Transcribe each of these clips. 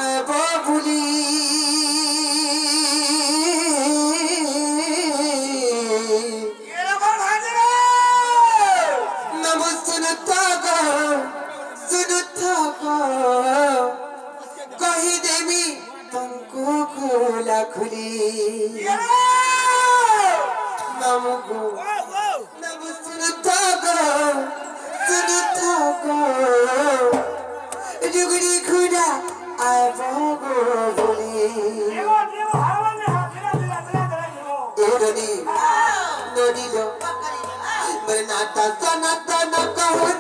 आए बाबुली नम सुनता का कही देवी तुमको खोला खुली नमको नम सुनता का जुगड़ी खुदा आए बाबुली एरनी नदी लो मरनाता सनाता न कहो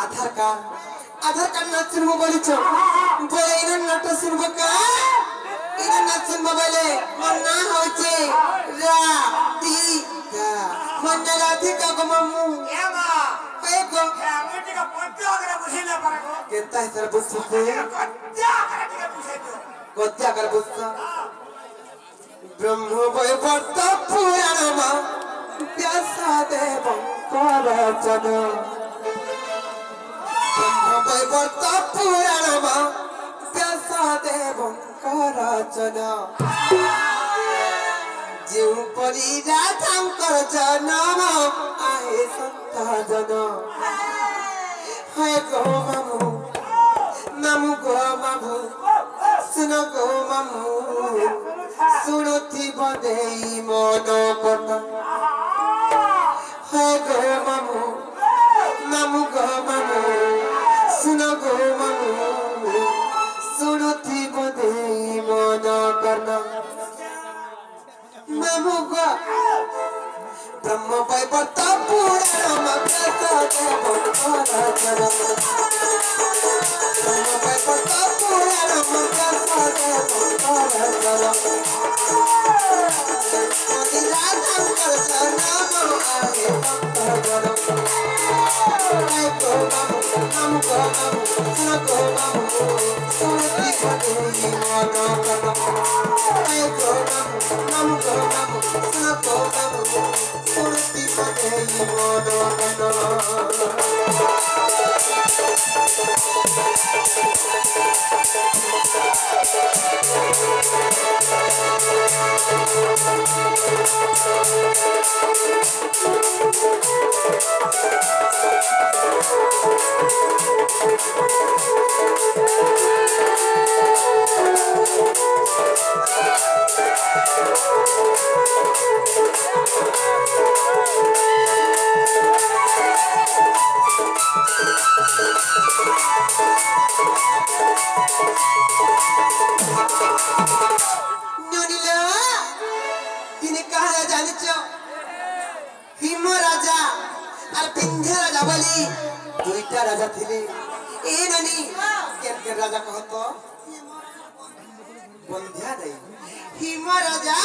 आधार कार्ड ना सुनबो बोली छो बोले इन नट सुनबो का इन ना सुनबो बोले मन ना होचे राधिका मन राधिका को मम्मू ఏమా पेगो ఫ్యామిలీగా పొద్దుగర ముసిల పరకు केता है सर बुस्से కొద్దిగా ముసిలు कोत्या कर बुस्सा ब्रह्म वै वर्त पुराण मा प्यासा देव करचन ब्रह्म वै वर्त पुराण मा प्यासा देव करचन जिउ परि राधांकर जनम आहे संत जन है गो मामू मामू गो मामू सुन गो मामू सुनथि बदेई मन कथा है गो मामू मामू गो मामू सुन गो मामू सुनथि बदेई मन कथा मामू गो ब्रह्म वै वर्त पुराण मग्न देव करचन ब्रह्म वै वर्त पुराण मग्न देव करचन मोदी राधांकर जनम आहे संत जन है गो मामू मामू गो मामू सुन गो मामू सुनथि बदेई मन कथा है गो मामू मामू गो मामू सुन गो मामू सुनथि बदेई मन कथा नुनिला तिने कहा जानिছো हिम राजा और पिंध्या राजा बोली दुईटा राजा थिले ए ननी केन राजा कहतो बंध्या नहीं हिम राजा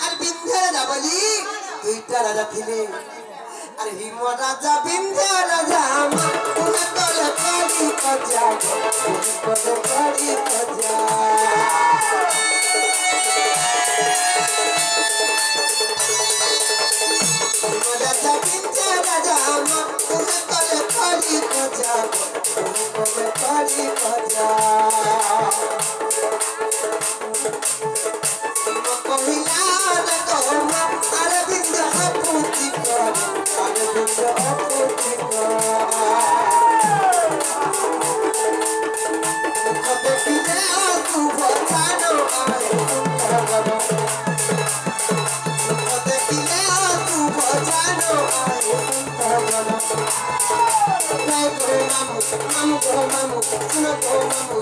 और पिंध्या राजा बोली दुईटा राजा थिले अरे हिम राजा पिंध्या राजा उन तले पड़ी कजा उन तले पड़ी कजा राजा पिंध्या राजा उन तले पड़ी कजा उन तले पड़ी कजा महिला तो अरविंद अपूति कर अरविंद अपूति कर पिले तू भजानो आए तुम पिले तू भजानो आए तुम नहीं गो मामू मामू गो मामू सुन गो मामू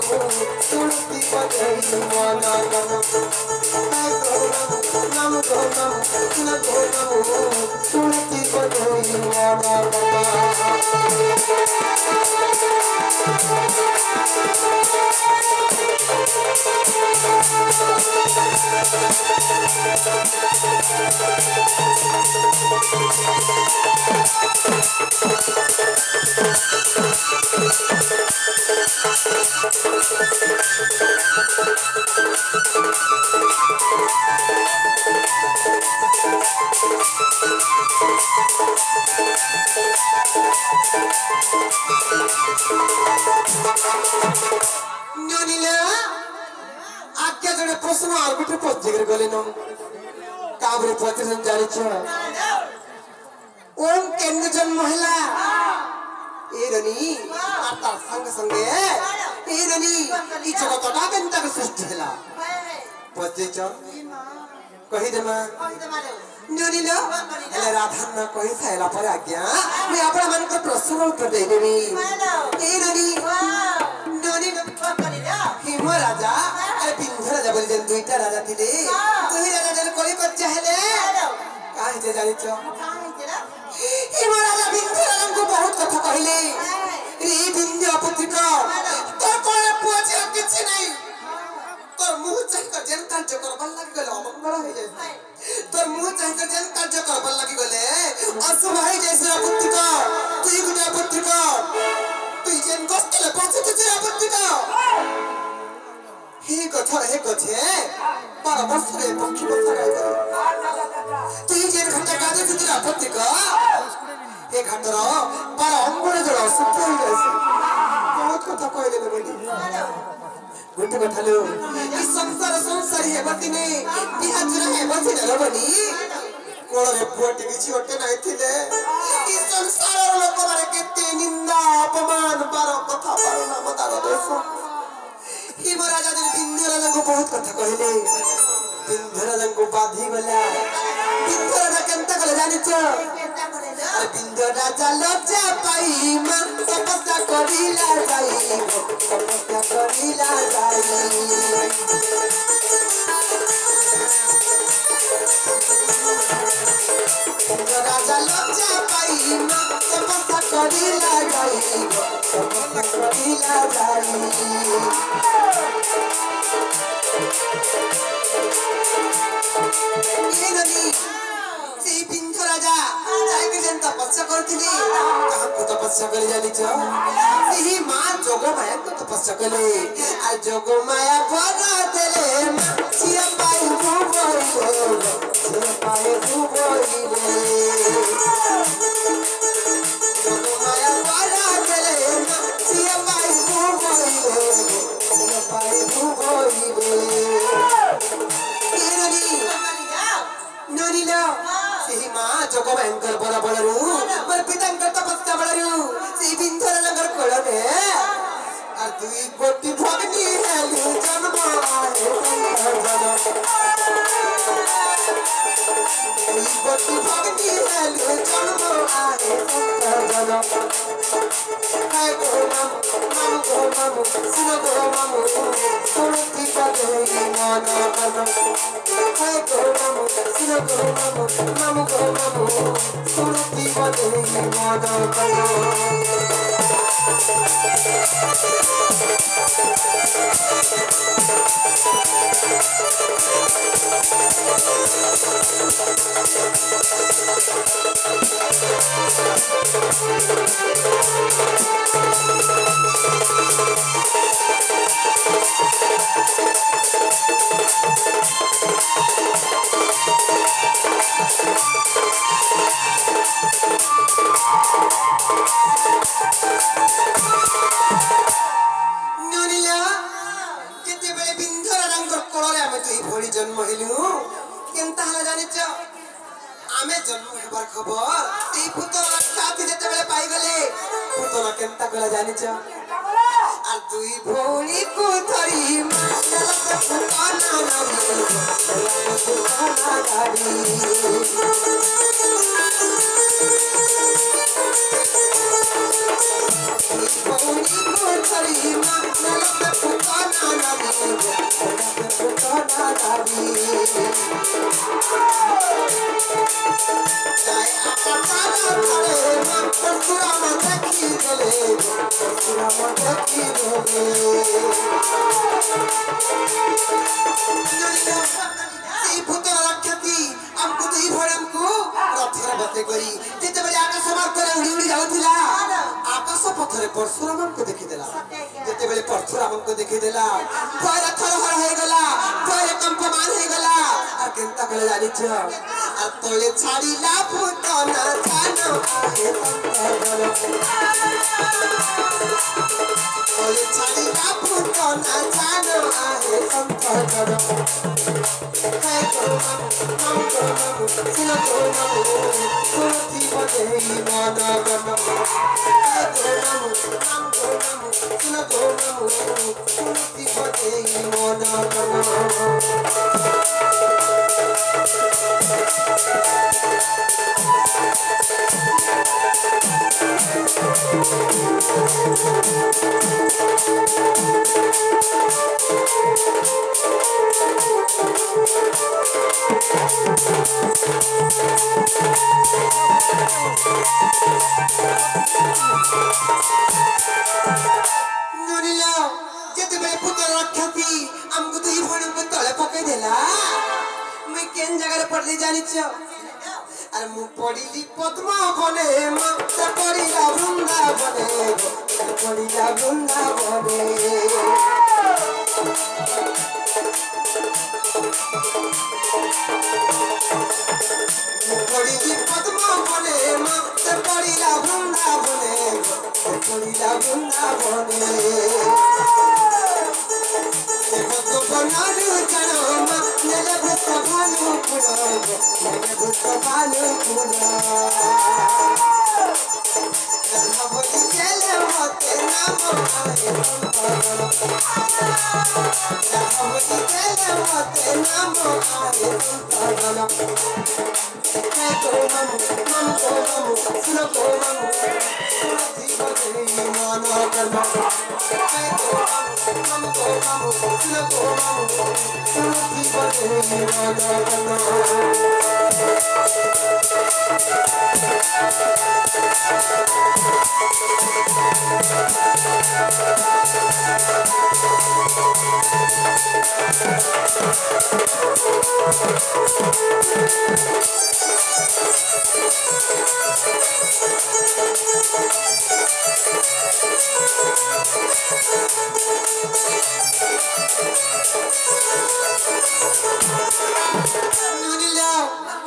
सुनथि बदेई मन कथा नाम गो नाम सुन गो नाम सुनथि बदेई मन कथा नुनिला आज्ञा जने प्रश्न और बिटे पच्चेगर गले न काबरे पच्चे जन जानि छ ओम केन जन महिला ए रनी आता संग संगे ए रनी ई जगतटा केनता सृष्टि हला पच्चे छ कहि देमा नुनिला ले राधा न कहि साइला पर आज्ञा मैं आपण मन को प्रश्न उत्तर दे देबी ए रनी हिम राजा अरे पिंध्या राजा बोली जन दुईटा राजा थिले तुही राजा जन कोली कर चाहले काहे जे जानिछ हिम राजा पिंध्या राजा को बहुत कथा कहले रे मंगल हो जाए तो मुंह चाहि कर जन कार्य करबा लागि गले असुभ है जैसे आपत्ति का तुई गुना आपत्ति का तुई जन गस्तले पहुंचे तुई आपत्ति का हे गथे 12 वर्ष रे पक्षी बच्चा गाय करे तुई जन घंटा कादे तुई आपत्ति का हे घंटर 12 अंगुले जरा सुत्ते हो जाए बहुत कथा कहले बडी गुंड कथालो इस संसारी है बतिने बिहाजुरा है बतिने रबनी कोळरे पुअटे किछि ओटे नाही थिले इस संसार लोक माने केते निंदा अपमान बारो कथा बारो नाम दाग देसो ही महाराज दिन बिंदु राजा को बहुत कथा कहले बिंदु राजा को बाधी गला बिंदु राजा केनता गले जानि छ बिंदु राजा लज्जा पाई मन तपस्या करिला जाई तपस्या करिला जाई बिंदु राजा लज्जा पाई मन तपस्या करिला जाई तपस्या करिला जाई ये नदी से बिंदु राजा जाके जन तपस्या करथिली कहां को तपस्या करे जानि छ सेही मां जोगमाया को तपस्या कले आ जोगमाया बना देले चिया पाई भूबोई जोगमाया बना देले चिया पाई भूबोई ननी लो सेही मां जोगो भयंकर बड़ा बड़रू पर पितांकर तपस्या बड़रू सेही बिंधर नगर कोळने आ दुई कोटी भगनी हेलु जन्म आहे दुई कोटी भगनी हेलु जन्म आहे जन काय गो मामु सुन गो मामु सुनती पदई मन मन काय गो मामु सुन गो मामु सुनती पदई मन मन जन्म हेलु केनता हला जानि छ आमे जन्म हेबार खबर ए पुत्र साथी जेते बेले पाई गले पुत्र केनता कला जानि छ आ दुई भौणी को धरी मानल पुतना गाड़ी भौणी को धरी मानल पुतना जाय अपना करे मन परशुराम देखी गले परशुराम देखी गले से पुत्र रक्षती हमको तो ही भड़म को रथरा बते करी जेते बेले आकाश मार्ग करे उड़ी उड़ी जाउथिला आकाश पथरे परशुराम को देखि देला जेते बेले परशुराम को देखि देला पैर थर हर हो गला पैर कंपमान हो गला आ केनता कले जानि छ आ तोले छाड़ीला पुतना जानो आहे तोले छाड़ीला पुतना जानो आहे संतगर काय करू मामु सुनो तो मामु सुनती बदेई मन गन काय करू मामु सुनो तो मामु सुनती बदेई मन गन मैं केन जगह पढ़ली जानी छ अरे मु पढ़िली पद्मा बने मत पढ़िला वृंदावने पढ़िला वृंदावने पढ़िली पद्मा बने मत पढ़िला वृंदावने पढ़िला वृंदावने तो बनालू चढ़ो नेले भूत भालू पुरो नेले भूत भालू पुरो नभोली चले मते नाम आए नभोली चले मते नाम आए को मामू सुनो को मामू सुनती बजे मन कर्म को मामू सुनो को मामू सुनती बजे मन कर्म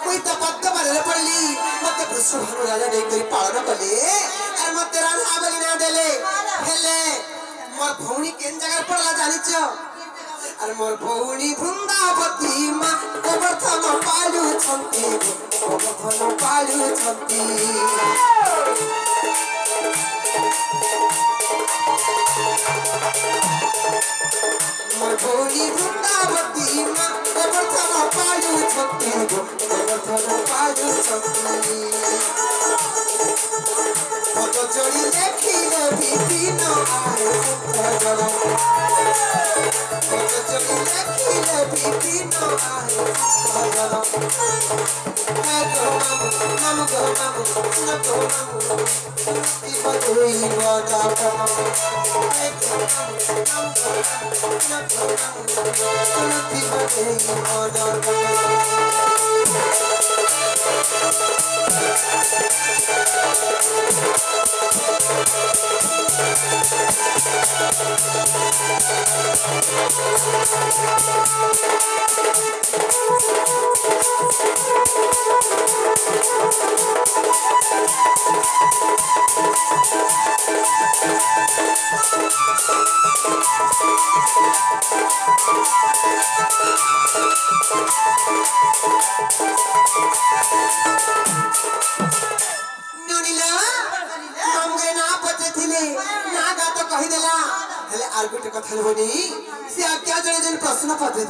कोई तपत्त बरले पड़ली मते वृषभानु राजा नै करी पालन कले और मते राधा बलि ना देले हेले मोर भौणी केन जगह पड़ला जानि छ और मोर भौणी वृंदावती मा गोवर्धन पालु छंती गोवर्धन पालु छंती मोर भौणी वृंदावती मा गोवर्धन पालु छंती गोवर्धन पालु छंती फोटो चोरी देखिले विपिन आए सुंदर फोटो चोरी देखिले विपिन आए सुंदर मामू गो मामू सुनो गो मामू सुनती बजे बड़ा मामू सुनो गो मामू सुनती बजे बड़ा कही देला हेले आर गोटे कथा होनी से क्या जने जन प्रश्न पत्र